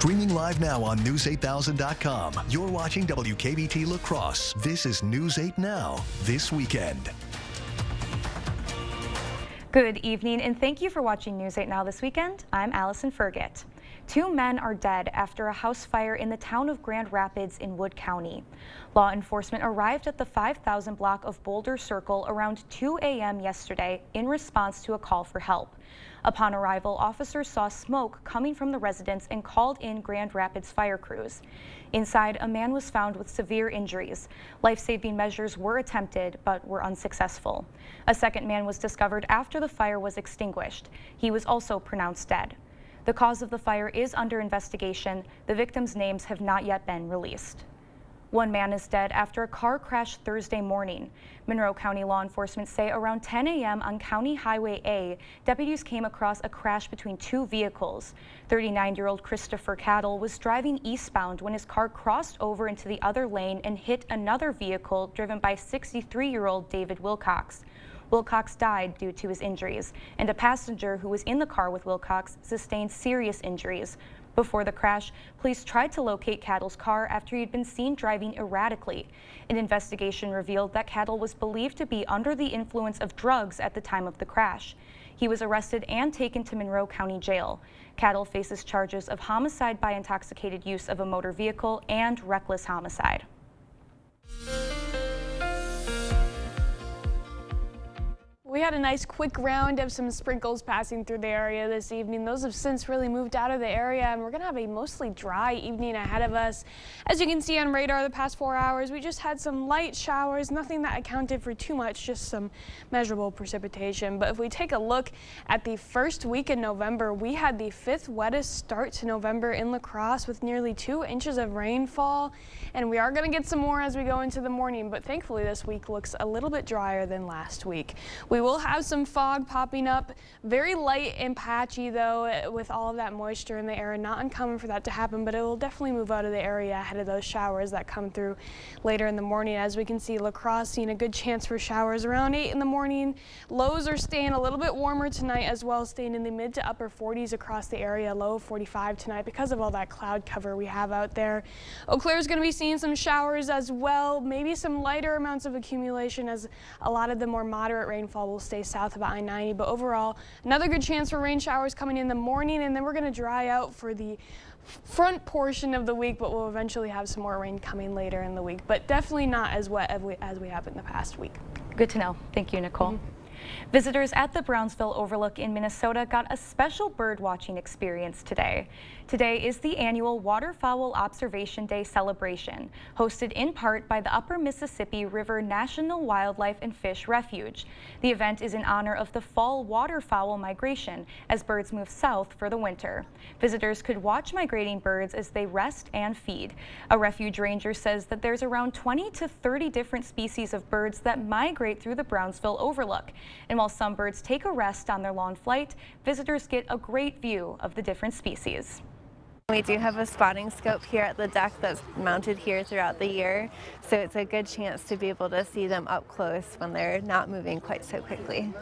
Streaming live now on News8000.com. You're watching WKBT La Crosse. This is News 8 Now, this weekend. Good evening, and thank you for watching News 8 Now this weekend. I'm Allison Fergit. 2 men are dead after a house fire in the town of Grand Rapids in Wood County. Law enforcement arrived at the 5000 block of Boulder Circle around 2 a.m. yesterday in response to a call for help. Upon arrival, officers saw smoke coming from the residence and called in Grand Rapids fire crews. Inside, a man was found with severe injuries. Life-saving measures were attempted, but were unsuccessful. A second man was discovered after the fire was extinguished. He was also pronounced dead. The cause of the fire is under investigation. The victims' names have not yet been released. 1 man is dead after a car crashed Thursday morning. Monroe County law enforcement say around 10 a.m. on County Highway A, deputies came across a crash between 2 vehicles. 39-year-old Christopher Cattle was driving eastbound when his car crossed over into the other lane and hit another vehicle driven by 63-year-old David Wilcox. Wilcox died due to his injuries, and a passenger who was in the car with Wilcox sustained serious injuries. Before the crash, police tried to locate Cattle's car after he had been seen driving erratically. An investigation revealed that Cattle was believed to be under the influence of drugs at the time of the crash. He was arrested and taken to Monroe County Jail. Cattle faces charges of homicide by intoxicated use of a motor vehicle and reckless homicide. We had a nice quick round of some sprinkles passing through the area this evening. Those have since really moved out of the area, and we're going to have a mostly dry evening ahead of us. As you can see on radar the past 4 hours, we just had some light showers, nothing that accounted for too much, just some measurable precipitation. But if we take a look at the first week in November, we had the 5th wettest start to November in La Crosse with nearly 2 inches of rainfall. And we are going to get some more as we go into the morning, but thankfully this week looks a little bit drier than last week. We will have some fog popping up, very light and patchy though, with all of that moisture in the air. Not uncommon for that to happen, but it will definitely move out of the area ahead of those showers that come through later in the morning. As we can see, La Crosse seeing a good chance for showers around 8 in the morning. Lows are staying a little bit warmer tonight as well, staying in the mid to upper 40s across the area, low of 45 tonight because of all that cloud cover we have out there. Eau Claire is going to be seeing some showers as well, maybe some lighter amounts of accumulation as a lot of the more moderate rainfall will stay south of I-90, but overall another good chance for rain showers coming in the morning, and then we're going to dry out for the front portion of the week, but we'll eventually have some more rain coming later in the week, but definitely not as wet as we have in the past week. Good to know. Thank you, Nicole. Visitors at the Brownsville Overlook in Minnesota got a special bird watching experience today. Today is the annual Waterfowl Observation Day celebration, hosted in part by the Upper Mississippi River National Wildlife and Fish Refuge. The event is in honor of the fall waterfowl migration as birds move south for the winter. Visitors could watch migrating birds as they rest and feed. A refuge ranger says that there's around 20 to 30 different species of birds that migrate through the Brownsville Overlook. And while some birds take a rest on their long flight, visitors get a great view of the different species. We do have a spotting scope here at the deck that's mounted here throughout the year, so it's a good chance to be able to see them up close when they're not moving quite so quickly.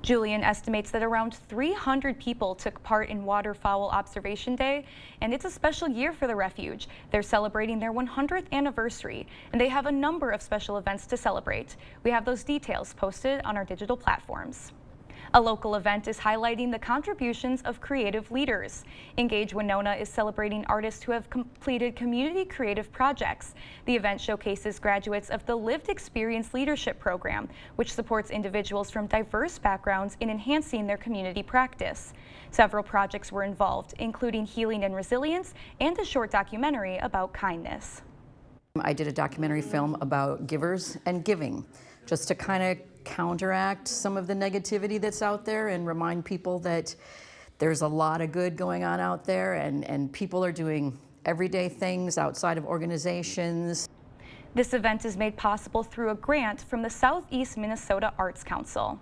Julian estimates that around 300 people took part in Waterfowl Observation Day, and it's a special year for the refuge. They're celebrating their 100th anniversary, and they have a number of special events to celebrate. We have those details posted on our digital platforms. A local event is highlighting the contributions of creative leaders. Engage Winona is celebrating artists who have completed community creative projects. The event showcases graduates of the Lived Experience Leadership Program, which supports individuals from diverse backgrounds in enhancing their community practice. Several projects were involved, including healing and resilience and a short documentary about kindness. I did a documentary film about givers and giving, just to kind of counteract some of the negativity that's out there and remind people that there's a lot of good going on out there, and people are doing everyday things outside of organizations. This event is made possible through a grant from the Southeast Minnesota Arts Council.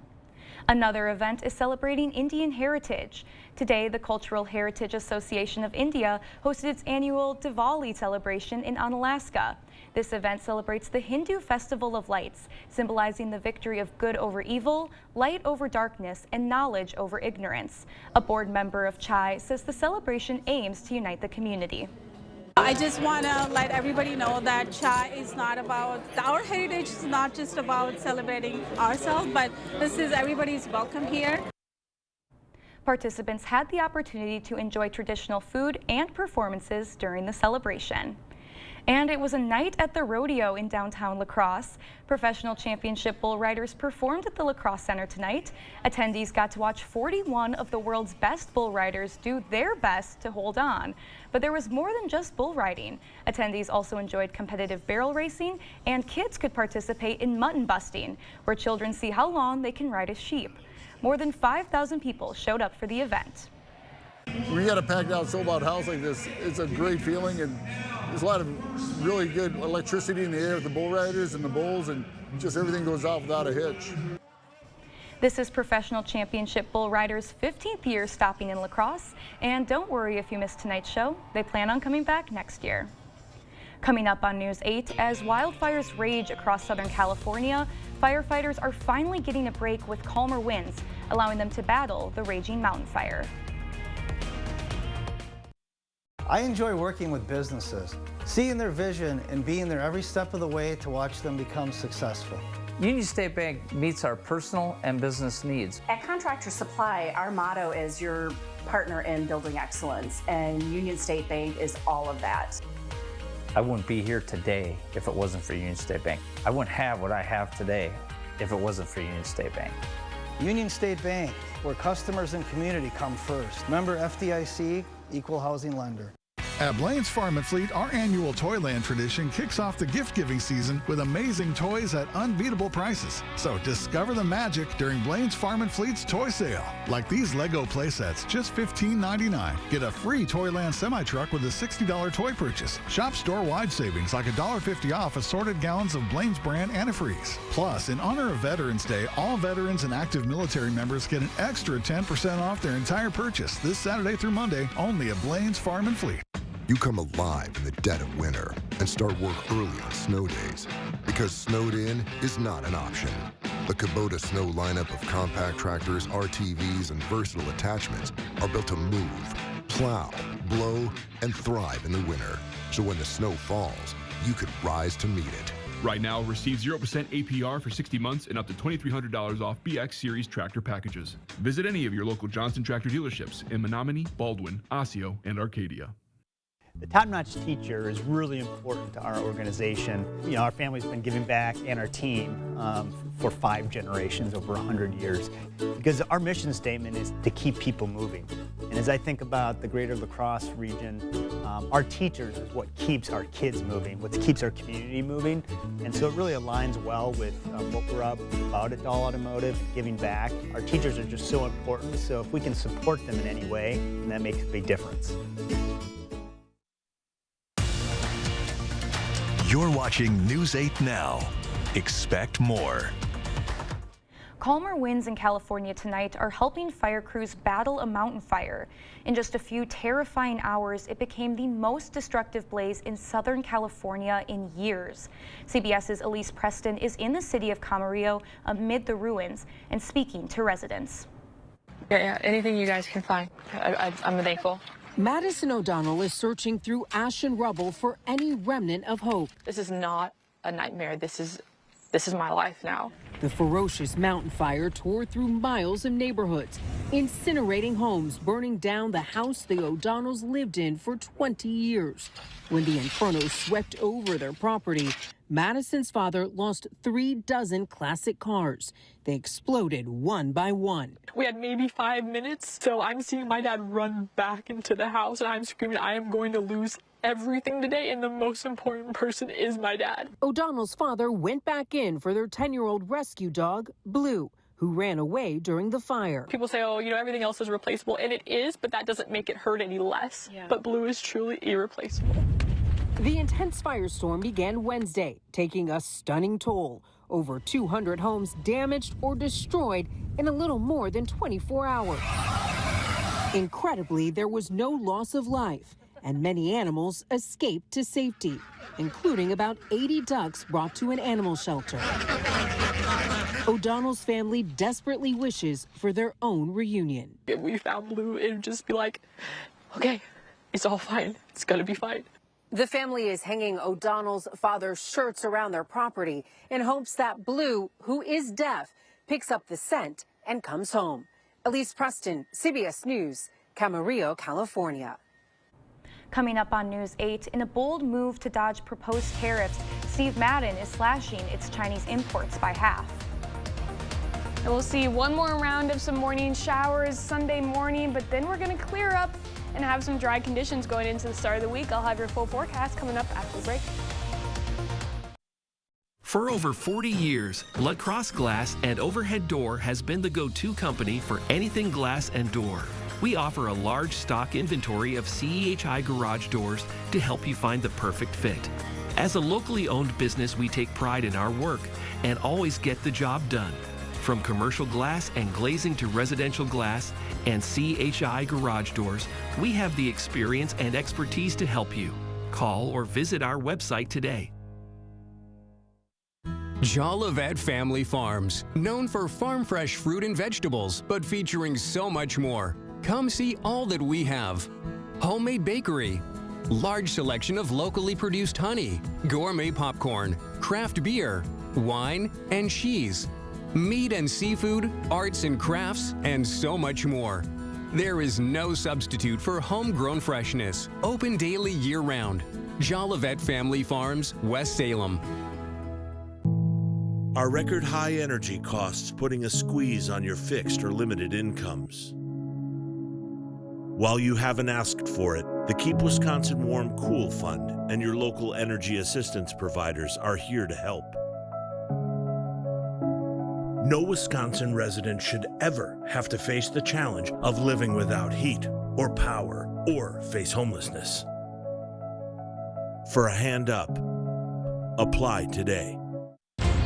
Another event is celebrating Indian heritage. Today, the Cultural Heritage Association of India hosted its annual Diwali celebration in Unalaska. This event celebrates the Hindu Festival of Lights, symbolizing the victory of good over evil, light over darkness, and knowledge over ignorance. A board member of CHAI says the celebration aims to unite the community. I just want to let everybody know that CHAI is not about, our heritage is not just about celebrating ourselves, but this is everybody's welcome here. Participants had the opportunity to enjoy traditional food and performances during the celebration. And it was a night at the rodeo in downtown La Crosse. Professional championship bull riders performed at the La Crosse Center tonight. Attendees got to watch 41 of the world's best bull riders do their best to hold on. But there was more than just bull riding. Attendees also enjoyed competitive barrel racing, and kids could participate in mutton busting, where children see how long they can ride a sheep. More than 5,000 people showed up for the event. When you got a packed out sold-out house like this, it's a great feeling, and there's a lot of really good electricity in the air with the bull riders and the bulls, and just everything goes off without a hitch. This is Professional Championship Bull Riders' 15th year stopping in La Crosse, and don't worry if you missed tonight's show. They plan on coming back next year. Coming up on News 8, as wildfires rage across Southern California, firefighters are finally getting a break with calmer winds, allowing them to battle the raging mountain fire. I enjoy working with businesses, seeing their vision and being there every step of the way to watch them become successful. Union State Bank meets our personal and business needs. At Contractor Supply, our motto is your partner in building excellence, and Union State Bank is all of that. I wouldn't be here today if it wasn't for Union State Bank. I wouldn't have what I have today if it wasn't for Union State Bank. Union State Bank, where customers and community come first. Member FDIC, equal housing lender. At Blaine's Farm and Fleet, our annual Toyland tradition kicks off the gift-giving season with amazing toys at unbeatable prices. So discover the magic during Blaine's Farm and Fleet's toy sale. Like these Lego playsets, just $15.99. Get a free Toyland semi-truck with a $60 toy purchase. Shop store-wide savings like $1.50 off assorted gallons of Blaine's brand antifreeze. Plus, in honor of Veterans Day, all veterans and active military members get an extra 10% off their entire purchase this Saturday through Monday, only at Blaine's Farm and Fleet. You come alive in the dead of winter and start work early on snow days, because snowed in is not an option. The Kubota Snow lineup of compact tractors, RTVs, and versatile attachments are built to move, plow, blow, and thrive in the winter. So when the snow falls, you could rise to meet it. Right now, receive 0% APR for 60 months and up to $2,300 off BX Series tractor packages. Visit any of your local Johnson Tractor dealerships in Menominee, Baldwin, Osseo, and Arcadia. The top-notch teacher is really important to our organization. You know, our family's been giving back, and our team for 5 generations, over 100 years, because our mission statement is to keep people moving. And as I think about the greater La Crosse region, our teachers is what keeps our kids moving, what keeps our community moving. And so it really aligns well with what we're about at Dahl Automotive, giving back. Our teachers are just so important, so if we can support them in any way, then that makes a big difference. You're watching News 8 Now. Expect more. Calmer winds in California tonight are helping fire crews battle a mountain fire. In just a few terrifying hours, it became the most destructive blaze in Southern California in years. CBS's Elise Preston is in the city of Camarillo amid the ruins and speaking to residents. Yeah, anything you guys can find. I'm thankful. Madison O'Donnell is searching through ash and rubble for any remnant of hope. This is not a nightmare. This is my life now. The ferocious mountain fire tore through miles of neighborhoods, incinerating homes, burning down the house the O'Donnells lived in for 20 years. When the inferno swept over their property, Madison's father lost 36 classic cars. They exploded one by one. We had maybe 5 minutes, so I'm seeing my dad run back into the house, and I'm screaming, I am going to lose everything today, and the most important person is my dad. O'Donnell's father went back in for their 10-year-old rescue dog, Blue, who ran away during the fire. People say, oh, you know, everything else is replaceable, and it is, but that doesn't make it hurt any less. Yeah. But Blue is truly irreplaceable. The intense firestorm began Wednesday, taking a stunning toll. Over 200 homes damaged or destroyed in a little more than 24 hours. Incredibly, there was no loss of life, and many animals escaped to safety, including about 80 ducks brought to an animal shelter. O'Donnell's family desperately wishes for their own reunion. If we found Blue, it would just be like, okay, it's all fine. It's gonna be fine. The family is hanging O'Donnell's father's shirts around their property in hopes that Blue, who is deaf, picks up the scent and comes home. Elise Preston, CBS News, Camarillo, California. Coming up on News 8, in a bold move to dodge proposed tariffs, Steve Madden is slashing its Chinese imports by half. And we'll see one more round of some morning showers Sunday morning, but then we're going to clear up and have some dry conditions going into the start of the week. I'll have your full forecast coming up after the break. For over 40 years, LaCrosse Glass and Overhead Door has been the go-to company for anything glass and door. We offer a large stock inventory of CEHI garage doors to help you find the perfect fit. As a locally owned business, we take pride in our work and always get the job done. From commercial glass and glazing to residential glass and CHI garage doors, we have the experience and expertise to help you. Call or visit our website today. Jolivet Family Farms, known for farm fresh fruit and vegetables, but featuring so much more. Come see all that we have. Homemade bakery, large selection of locally produced honey, gourmet popcorn, craft beer, wine, and cheese. Meat and seafood, arts and crafts, and so much more. There is no substitute for homegrown freshness. Open daily year-round. Jolivet Family Farms, West Salem. Are record high energy costs putting a squeeze on your fixed or limited incomes? While you haven't asked for it, the Keep Wisconsin Warm Cool Fund and your local energy assistance providers are here to help. No Wisconsin resident should ever have to face the challenge of living without heat or power or face homelessness. For a hand up, apply today.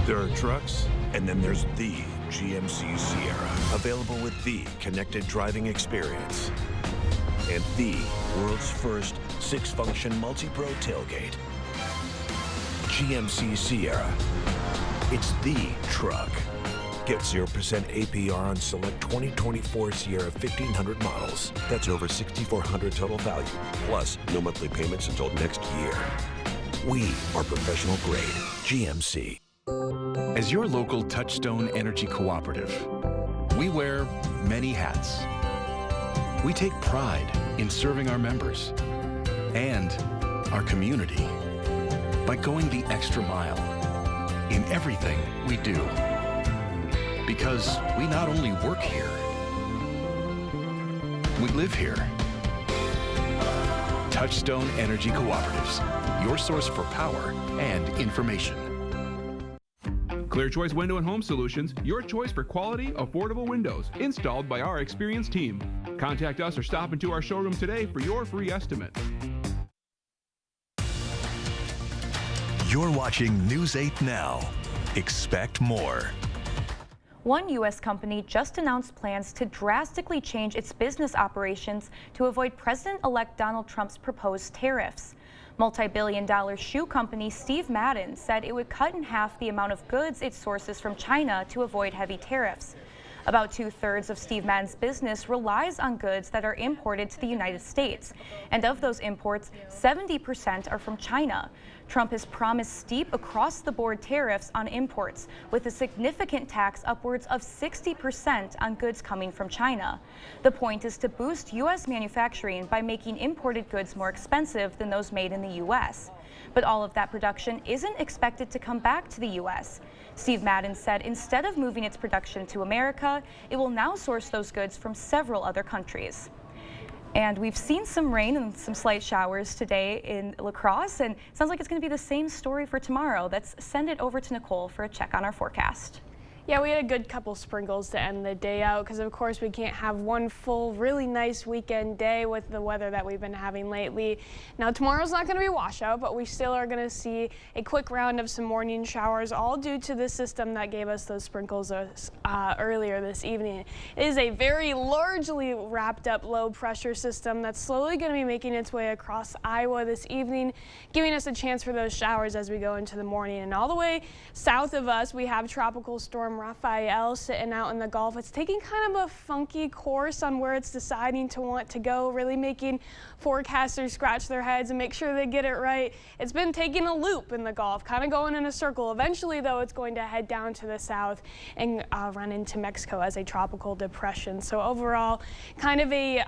There are trucks, and then there's the GMC Sierra, available with the connected driving experience and the world's first 6-function multi-pro tailgate. GMC Sierra. It's the truck. Get 0% APR on select 2024 Sierra 1500 models. That's over $6,400 total value. Plus, no monthly payments until next year. We are professional grade GMC. As your local Touchstone Energy Cooperative, we wear many hats. We take pride in serving our members and our community by going the extra mile in everything we do. Because we not only work here, we live here. Touchstone Energy Cooperatives, your source for power and information. Clear Choice Window and Home Solutions, your choice for quality, affordable windows, installed by our experienced team. Contact us or stop into our showroom today for your free estimate. You're watching News 8 Now. Expect more. One U.S. company just announced plans to drastically change its business operations to avoid President-elect Donald Trump's proposed tariffs. Multi-billion-dollar shoe company Steve Madden said it would cut in half the amount of goods it sources from China to avoid heavy tariffs. About 2/3 of Steve Madden's business relies on goods that are imported to the United States, and of those imports, 70% are from China. Trump has promised steep across-the-board tariffs on imports, with a significant tax upwards of 60% on goods coming from China. The point is to boost U.S. manufacturing by making imported goods more expensive than those made in the U.S. But all of that production isn't expected to come back to the U.S. Steve Madden said instead of moving its production to America, it will now source those goods from several other countries. And we've seen some rain and some slight showers today in La Crosse, and it sounds like it's going to be the same story for tomorrow. Let's send it over to Nicole for a check on our forecast. Yeah, we had a good couple sprinkles to end the day out because, of course, we can't have one full, really nice weekend day with the weather that we've been having lately. Now, tomorrow's not going to be a washout, but we still are going to see a quick round of some morning showers, all due to the system that gave us those sprinkles earlier this evening. It is a very largely wrapped up low pressure system that's slowly going to be making its way across Iowa this evening, giving us a chance for those showers as we go into the morning. And all the way south of us, we have Tropical Storm Rafael sitting out in the Gulf. It's taking kind of a funky course on where it's deciding to want to go, really making forecasters scratch their heads and make sure they get it right. It's been taking a loop in the Gulf, kind of going in a circle. Eventually, though, it's going to head down to the south and run into Mexico as a tropical depression. So overall, kind of a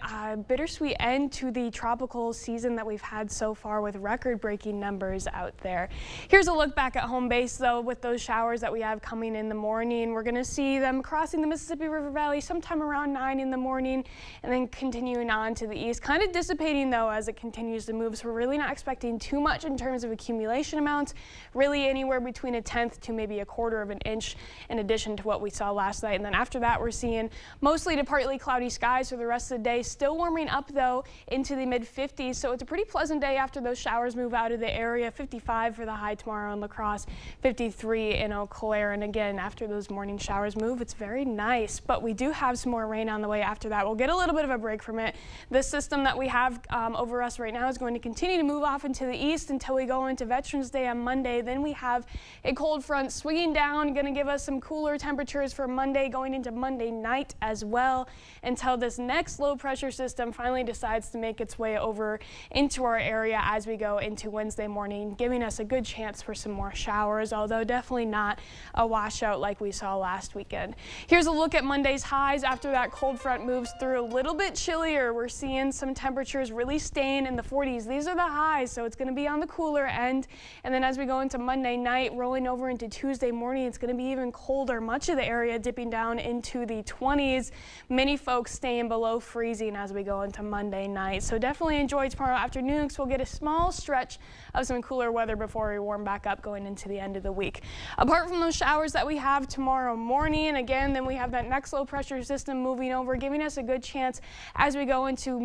bittersweet end to the tropical season that we've had so far with record-breaking numbers out there. Here's a look back at home base, though, with those showers that we have coming in the morning. We're going to see them crossing the Mississippi River Valley sometime around 9 in the morning and then continuing on to the east, kind of dissipating, though, as it continues to move. So we're really not expecting too much in terms of accumulation amounts, really anywhere between 1/10 to maybe 1/4 of an inch in addition to what we saw last night. And then after that, we're seeing mostly to partly cloudy skies for the rest of the day, still warming up, though, into the mid-50s. So it's a pretty pleasant day after those showers move out of the area. 55 for the high tomorrow in La Crosse, 53 in Eau Claire. And again, after those morning showers move, it's very nice, but we do have some more rain on the way after that. We'll get a little bit of a break from it. This system that we have over us right now is going to continue to move off into the east until we go into Veterans Day on Monday. Then we have a cold front swinging down, going to give us some cooler temperatures for Monday, going into Monday night as well, until this next low pressure system finally decides to make its way over into our area as we go into Wednesday morning, giving us a good chance for some more showers, although definitely not a washout like we saw last weekend. Here's a look at Monday's highs after that cold front moves through. A little bit chillier. We're seeing some temperatures really staying in the 40s. These are the highs, so it's going to be on the cooler end. And then as we go into Monday night, rolling over into Tuesday morning, it's going to be even colder. Much of the area dipping down into the 20s. Many folks staying below freezing as we go into Monday night. So definitely enjoy tomorrow afternoon because we'll get a small stretch of some cooler weather before we warm back up going into the end of the week. Apart from those showers that we have tomorrow morning, again, then we have that next low pressure system moving over, giving us a good chance as we go into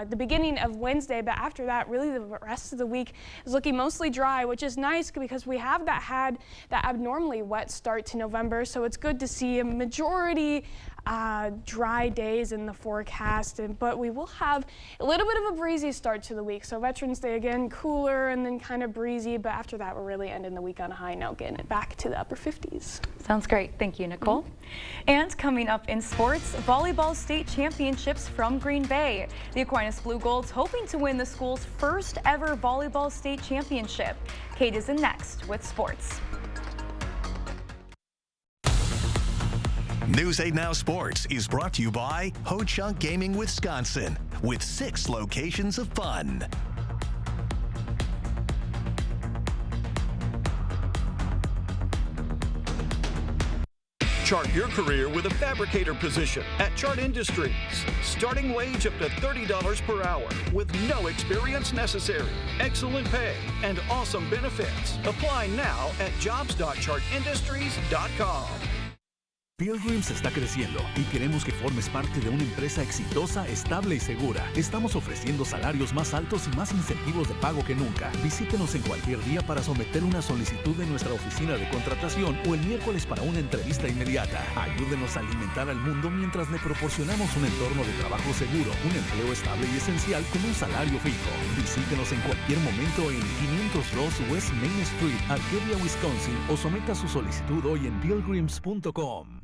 the beginning of Wednesday. But after that, really the rest of the week is looking mostly dry, which is nice because we have had that abnormally wet start to November. So it's good to see a majority dry days in the forecast, but we will have a little bit of a breezy start to the week. So Veterans Day again, cooler and then kind of breezy, but after that we're really ending the week on a high note, getting it back to the upper 50s. Sounds great. Thank you, Nicole. And coming up in sports, volleyball state championships from Green Bay. The Aquinas Blue Golds hoping to win the school's first ever volleyball state championship. Kate is in next with sports. News 8 Now Sports is brought to you by Ho Chunk Gaming Wisconsin, with 6 locations of fun. Chart your career with a fabricator position at Chart Industries. Starting wage up to $30 per hour with no experience necessary. Excellent pay and awesome benefits. Apply now at jobs.chartindustries.com. Pilgrims está creciendo y queremos que formes parte de una empresa exitosa, estable y segura. Estamos ofreciendo salarios más altos y más incentivos de pago que nunca. Visítenos en cualquier día para someter una solicitud en nuestra oficina de contratación o el miércoles para una entrevista inmediata. Ayúdenos a alimentar al mundo mientras le proporcionamos un entorno de trabajo seguro, un empleo estable y esencial con un salario fijo. Visítenos en cualquier momento en 502 West Main Street, Arcadia, Wisconsin, o someta su solicitud hoy en pilgrims.com.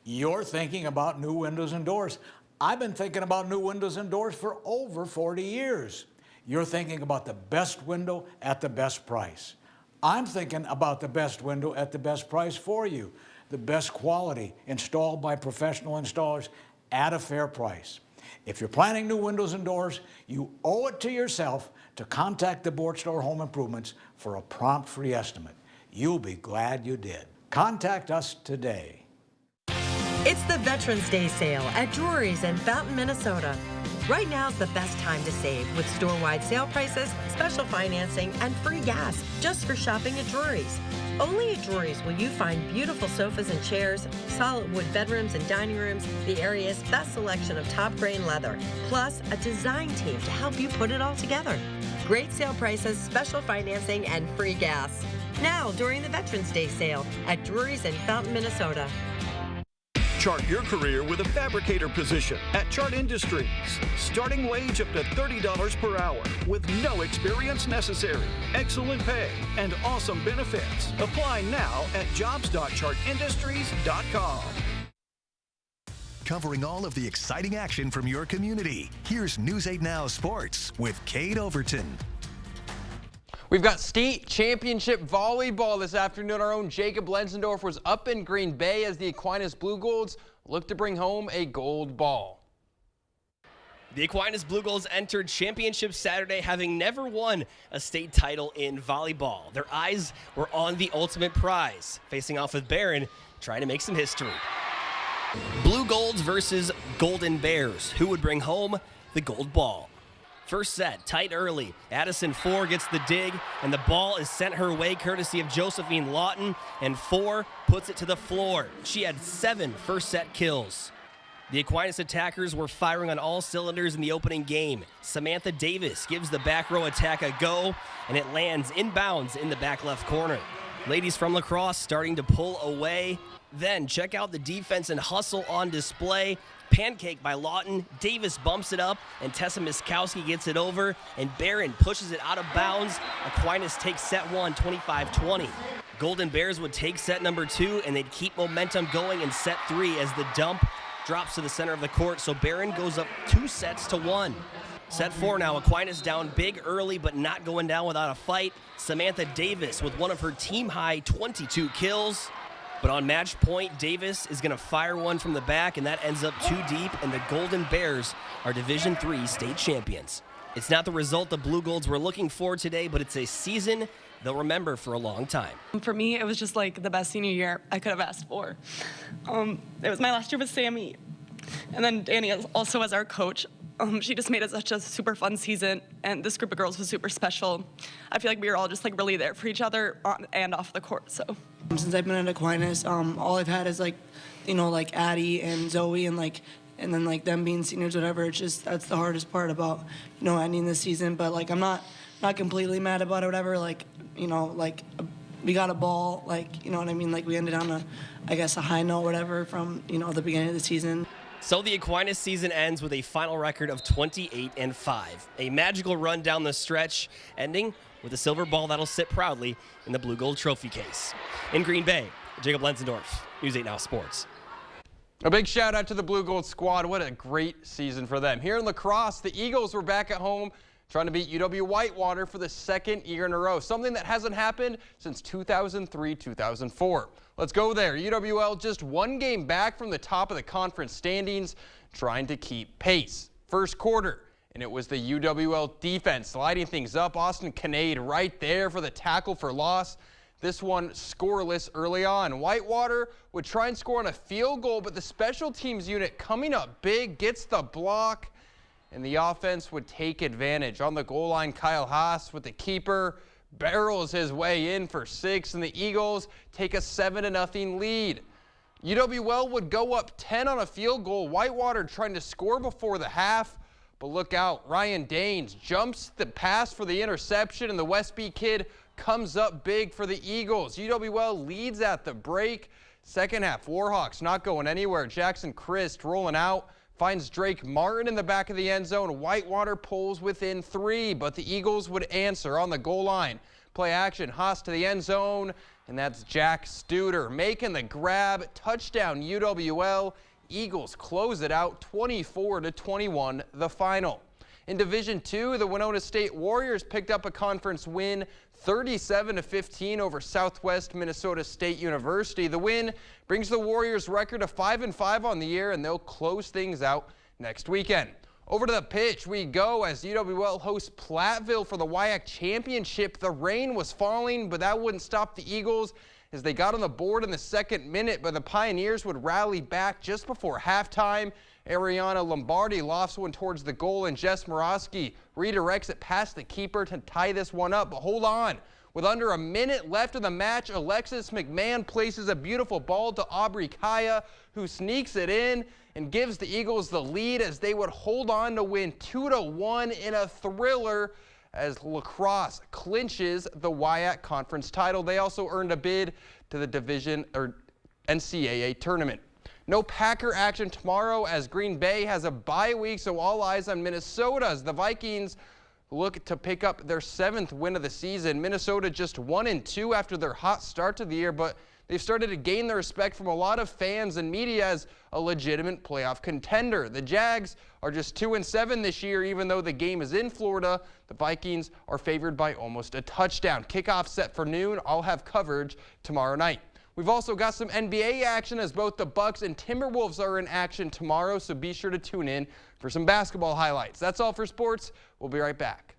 You're thinking about new windows and doors. I've been thinking about new windows and doors for over 40 years. You're thinking about the best window at the best price. I'm thinking about the best window at the best price for you. The best quality installed by professional installers at a fair price. If you're planning new windows and doors, you owe it to yourself to contact the Board Store Home Improvements for a prompt free estimate. You'll be glad you did. Contact us today. It's the Veterans Day sale at Drury's in Fountain, Minnesota. Right now is the best time to save with store-wide sale prices, special financing, and free gas just for shopping at Drury's. Only at Drury's will you find beautiful sofas and chairs, solid wood bedrooms and dining rooms, the area's best selection of top grain leather, plus a design team to help you put it all together. Great sale prices, special financing, and free gas. Now during the Veterans Day sale at Drury's in Fountain, Minnesota. Chart your career with a fabricator position at Chart Industries. Starting wage up to $30 per hour with no experience necessary. Excellent pay and awesome benefits. Apply now at jobs.chartindustries.com. Covering all of the exciting action from your community, here's News 8 Now Sports with Kate Overton. We've got state championship volleyball this afternoon. Our own Jacob Lenzendorf was up in Green Bay as the Aquinas Blue Golds look to bring home a gold ball. The Aquinas Blue Golds entered championship Saturday having never won a state title in volleyball. Their eyes were on the ultimate prize, facing off with Barron, trying to make some history. Blue Golds versus Golden Bears. Who would bring home the gold ball? First set, tight early. Addison 4 gets the dig, and the ball is sent her way courtesy of Josephine Lawton, and 4 puts it to the floor. She had 7 first set kills. The Aquinas attackers were firing on all cylinders in the opening game. Samantha Davis gives the back row attack a go, and it lands inbounds in the back left corner. Ladies from La Crosse starting to pull away. Then check out the defense and hustle on display. Pancake by Lawton, Davis bumps it up, and Tessa Miskowski gets it over, and Barron pushes it out of bounds. Aquinas takes set 1, 25-20. Golden Bears would take set number 2, and they'd keep momentum going in set 3 as the dump drops to the center of the court, so Barron goes up 2-1. Set 4 now, Aquinas down big early, but not going down without a fight. Samantha Davis with one of her team-high 22 kills. But on match point, Davis is going to fire one from the back, and that ends up too deep, and the Golden Bears are Division III state champions. It's not the result the Blue Golds were looking for today, but it's a season they'll remember for a long time. For me, it was just like the best senior year I could have asked for. It was my last year with Sammy, and then Danny also as our coach. She just made it such a super fun season, and this group of girls was super special. I feel like we were all just like really there for each other on and off the court. So since I've been at Aquinas, all I've had is like, you know, like Addie and Zoe and then like them being seniors, whatever. It's just that's the hardest part about, you know, ending the season. But like I'm not completely mad about it, whatever. Like, you know, like we got a ball, like, you know what I mean. Like we ended on a high note, whatever, from, you know, the beginning of the season. So the Aquinas season ends with a final record of 28-5. A magical run down the stretch, ending with a silver ball that'll sit proudly in the Blue Gold trophy case. In Green Bay, Jacob Lenzendorf, News 8 Now Sports. A big shout out to the Blue Gold squad. What a great season for them. Here in La Crosse, the Eagles were back at home trying to beat UW-Whitewater for the second year in a row, something that hasn't happened since 2003-2004. Let's go there. UWL just one game back from the top of the conference standings, trying to keep pace. First quarter, and it was the UWL defense lighting things up. Austin Kinnaid right there for the tackle for loss. This one scoreless early on. Whitewater would try and score on a field goal, but the special teams unit coming up big, gets the block, and the offense would take advantage. On the goal line, Kyle Haas with the keeper barrels his way in for 6, and the Eagles take a 7-0 lead. UWL would go up 10 on a field goal. Whitewater trying to score before the half, but look out. Ryan Daines jumps the pass for the interception, and the Westby kid comes up big for the Eagles. UWL leads at the break. Second half, Warhawks not going anywhere. Jackson Christ rolling out, finds Drake Martin in the back of the end zone. Whitewater pulls within 3, but the Eagles would answer on the goal line. Play action, Haas to the end zone, and that's Jack Studer making the grab. Touchdown UWL. Eagles close it out 24-21, the final. In Division II, the Winona State Warriors picked up a conference win 37-15 over Southwest Minnesota State University. The win brings the Warriors' record to 5-5 on the year, and they'll close things out next weekend. Over to the pitch we go as UWL hosts Platteville for the WIAC Championship. The rain was falling, but that wouldn't stop the Eagles as they got on the board in the second minute, but the Pioneers would rally back just before halftime. Ariana Lombardi lofts one towards the goal, and Jess Morosky redirects it past the keeper to tie this one up. But hold on, With under a minute left of the match, Alexis McMahon places a beautiful ball to Aubrey Kaya, who sneaks it in and gives the Eagles the lead as they would hold on to win 2-1 in a thriller as La Crosse clinches the WIAC Conference title. They also earned a bid to the division or NCAA tournament. No Packer action tomorrow as Green Bay has a bye week, so all eyes on Minnesota as the Vikings look to pick up their 7th win of the season. Minnesota just 1-2 after their hot start to the year, but they've started to gain the respect from a lot of fans and media as a legitimate playoff contender. The Jags are just 2-7 this year, even though the game is in Florida. The Vikings are favored by almost a touchdown. Kickoff set for noon. I'll have coverage tomorrow night. We've also got some NBA action as both the Bucks and Timberwolves are in action tomorrow, so be sure to tune in for some basketball highlights. That's all for sports. We'll be right back.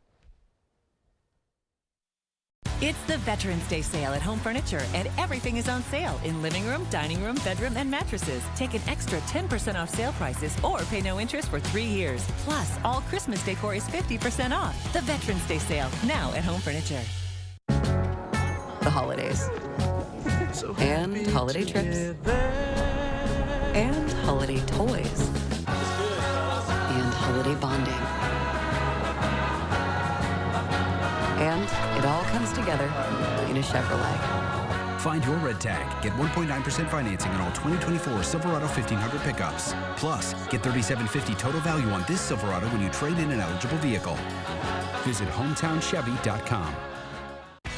It's the Veterans Day sale at Home Furniture, and everything is on sale in living room, dining room, bedroom, and mattresses. Take an extra 10% off sale prices or pay no interest for 3 years. Plus, all Christmas decor is 50% off. The Veterans Day sale, now at Home Furniture. The holidays. And holiday trips. And holiday toys. And holiday bonding. And it all comes together in a Chevrolet. Find your red tag. Get 1.9% financing on all 2024 Silverado 1500 pickups. Plus, get $3,750 total value on this Silverado when you trade in an eligible vehicle. Visit HometownChevy.com.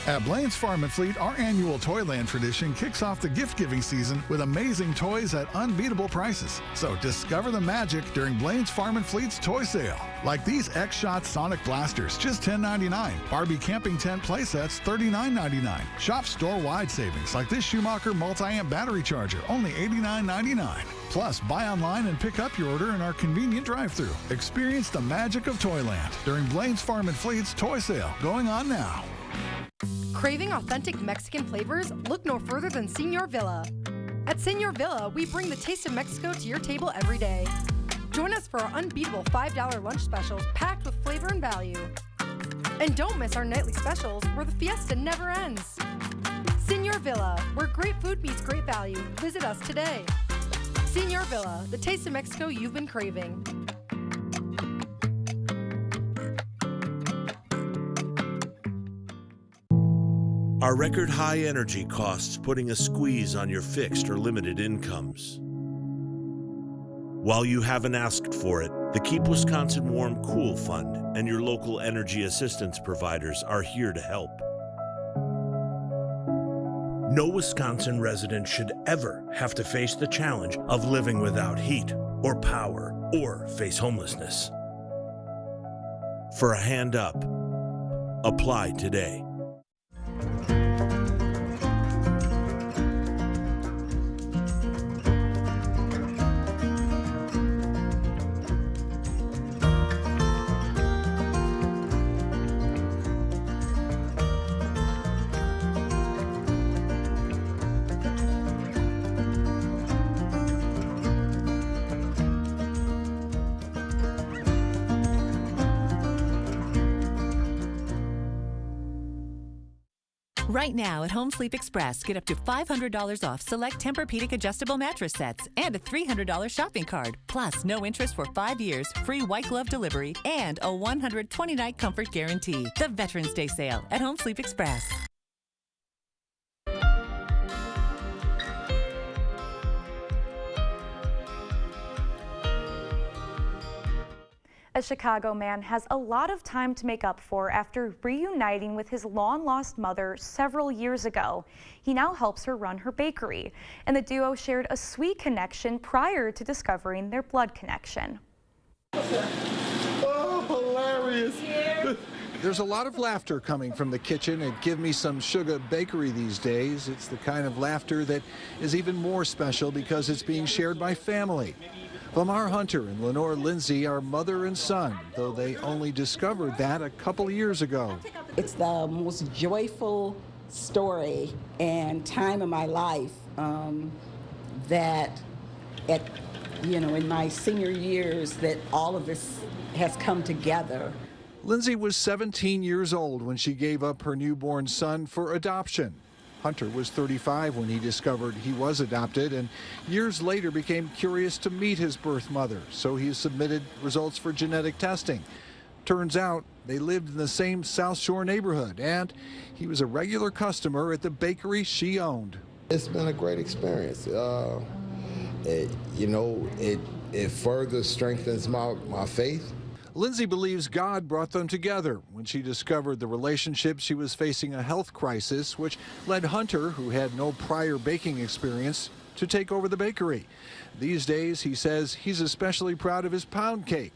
At Blaine's Farm and Fleet, our annual Toyland tradition kicks off the gift-giving season with amazing toys at unbeatable prices. So discover the magic during Blaine's Farm and Fleet's toy sale. Like these X-Shot Sonic Blasters, just $10.99. Barbie Camping Tent Playsets, $39.99. Shop store-wide savings like this Schumacher multi-amp battery charger, only $89.99. Plus, buy online and pick up your order in our convenient drive-thru. Experience the magic of Toyland during Blaine's Farm and Fleet's toy sale, going on now. Craving authentic Mexican flavors? Look no further than Señor Villa. At Señor Villa, we bring the taste of Mexico to your table every day. Join us for our unbeatable $5 lunch specials packed with flavor and value. And don't miss our nightly specials where the fiesta never ends. Señor Villa, where great food meets great value. Visit us today. Señor Villa, the taste of Mexico you've been craving. Are record high energy costs putting a squeeze on your fixed or limited incomes? While you haven't asked for it, the Keep Wisconsin Warm Cool Fund and your local energy assistance providers are here to help. No Wisconsin resident should ever have to face the challenge of living without heat or power or face homelessness. For a hand up, apply today. Right now at Home Sleep Express, get up to $500 off select Tempur-Pedic adjustable mattress sets and a $300 shopping card. Plus, no interest for 5 years, free white glove delivery, and a 120-night comfort guarantee. The Veterans Day sale at Home Sleep Express. A Chicago man has a lot of time to make up for after reuniting with his long-lost mother several years ago. He now helps her run her bakery, and the duo shared a sweet connection prior to discovering their blood connection. Oh, hilarious. There's a lot of laughter coming from the kitchen at Give Me Some Sugar Bakery these days. It's the kind of laughter that is even more special because it's being shared by family. Lamar Hunter and Lenore Lindsay are mother and son, though they only discovered that a couple years ago. It's the most joyful story and time of my life that in my senior years that all of this has come together. Lindsay was 17 years old when she gave up her newborn son for adoption. Hunter was 35 when he discovered he was adopted and years later became curious to meet his birth mother, so he submitted results for genetic testing. Turns out they lived in the same South Shore neighborhood and he was a regular customer at the bakery she owned. It's been a great experience. It further strengthens my faith. Lindsay believes God brought them together when she discovered the relationship. She was facing a health crisis, which led Hunter, who had no prior baking experience, to take over the bakery. These days, he says he's especially proud of his pound cake.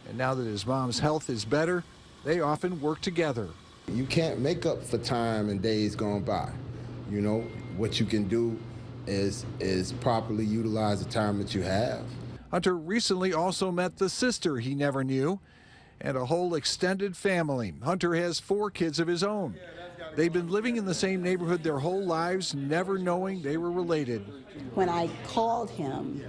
And now that his mom's health is better, they often work together. You can't make up for time and days gone by. You know, what you can do is properly utilize the time that you have. Hunter recently also met the sister he never knew and a whole extended family. Hunter has 4 kids of his own. They've been living in the same neighborhood their whole lives, never knowing they were related. When I called him,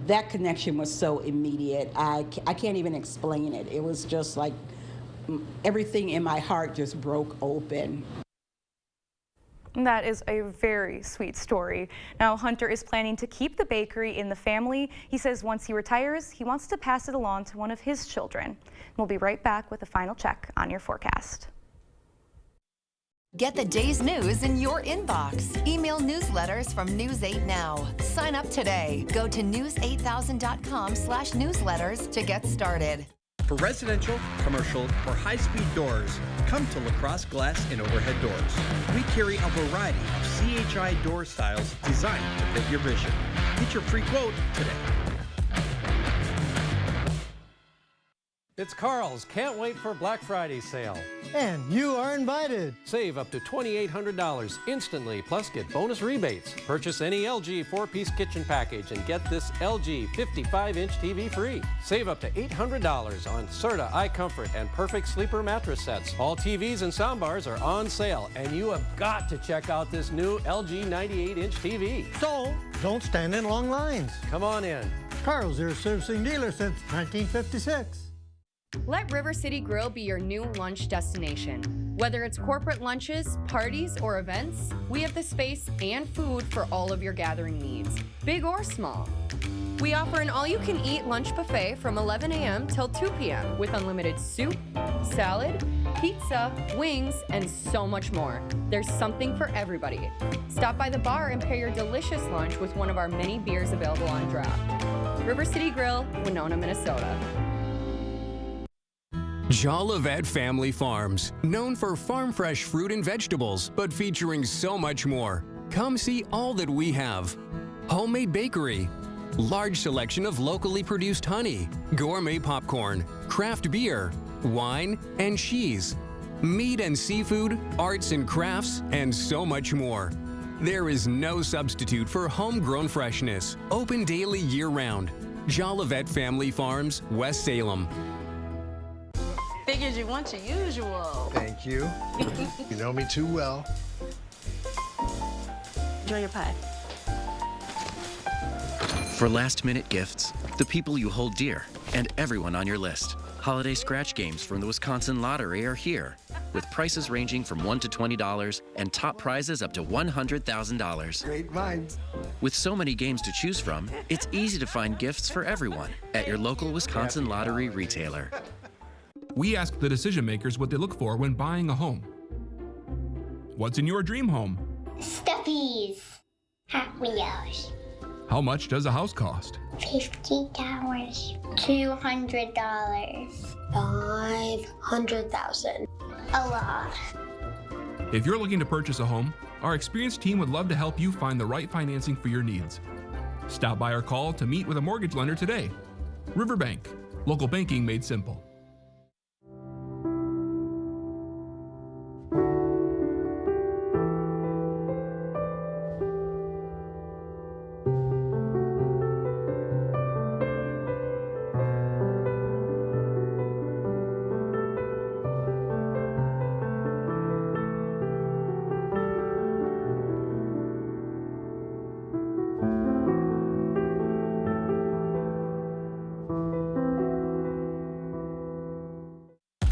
that connection was so immediate. I can't even explain it. It was just like everything in my heart just broke open. That is a very sweet story. Now, Hunter is planning to keep the bakery in the family. He says once he retires, he wants to pass it along to one of his children. We'll be right back with a final check on your forecast. Get the day's news in your inbox. Email newsletters from News 8 Now. Sign up today. Go to news8000.com/newsletters to get started. For residential, commercial, or high-speed doors, come to LaCrosse Glass and Overhead Doors. We carry a variety of CHI door styles designed to fit your vision. Get your free quote today. It's Carl's Can't Wait for Black Friday sale. And you are invited. Save up to $2,800 instantly, plus get bonus rebates. Purchase any LG 4-piece kitchen package and get this LG 55-inch TV free. Save up to $800 on Serta iComfort and Perfect Sleeper mattress sets. All TVs and soundbars are on sale, and you have got to check out this new LG 98-inch TV. So, don't stand in long lines. Come on in. Carl's, your servicing dealer since 1956. Let River City Grill be your new lunch destination. Whether it's corporate lunches, parties, or events, we have the space and food for all of your gathering needs, big or small. We offer an all-you-can-eat lunch buffet from 11 a.m. till 2 p.m. with unlimited soup, salad, pizza, wings, and so much more. There's something for everybody. Stop by the bar and pair your delicious lunch with one of our many beers available on draft. River City Grill, Winona, Minnesota. Jolivet Family Farms, known for farm fresh fruit and vegetables, but featuring so much more. Come see all that we have. Homemade bakery, large selection of locally produced honey, gourmet popcorn, craft beer, wine, and cheese, meat and seafood, arts and crafts, and so much more. There is no substitute for homegrown freshness. Open daily year-round. Jolivet Family Farms, West Salem. Figured you want your usual. Thank you. You know me too well. Enjoy your pie. For last-minute gifts, the people you hold dear, and everyone on your list. Holiday scratch games from the Wisconsin Lottery are here, with prices ranging from $1 to $20 and top prizes up to $100,000. Great minds. With so many games to choose from, it's easy to find gifts for everyone at your local Wisconsin Lottery retailer. We ask the decision makers what they look for when buying a home. What's in your dream home? Stuffies. Hot Wheels. How much does a house cost? $50. $200. $500,000. A lot. If you're looking to purchase a home, our experienced team would love to help you find the right financing for your needs. Stop by or call to meet with a mortgage lender today. Riverbank, local banking made simple.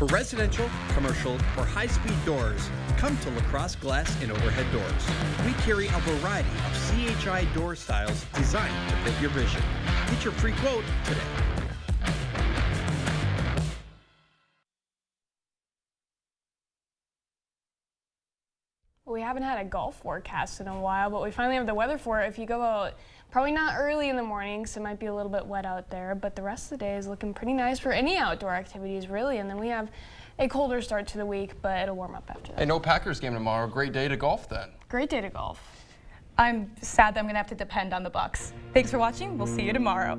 For residential, commercial, or high-speed doors, come to Lacrosse Glass and Overhead Doors. We carry a variety of CHI door styles designed to fit your vision. Get your free quote today. We haven't had a golf forecast in a while, but we finally have the weather for it. If you go out, probably not early in the morning, so it might be a little bit wet out there, but the rest of the day is looking pretty nice for any outdoor activities, really. And then we have a colder start to the week, but it'll warm up after that. Hey, no Packers game tomorrow. Great day to golf then. Great day to golf. I'm sad that I'm going to have to depend on the Bucks. Thanks for watching. We'll see you tomorrow.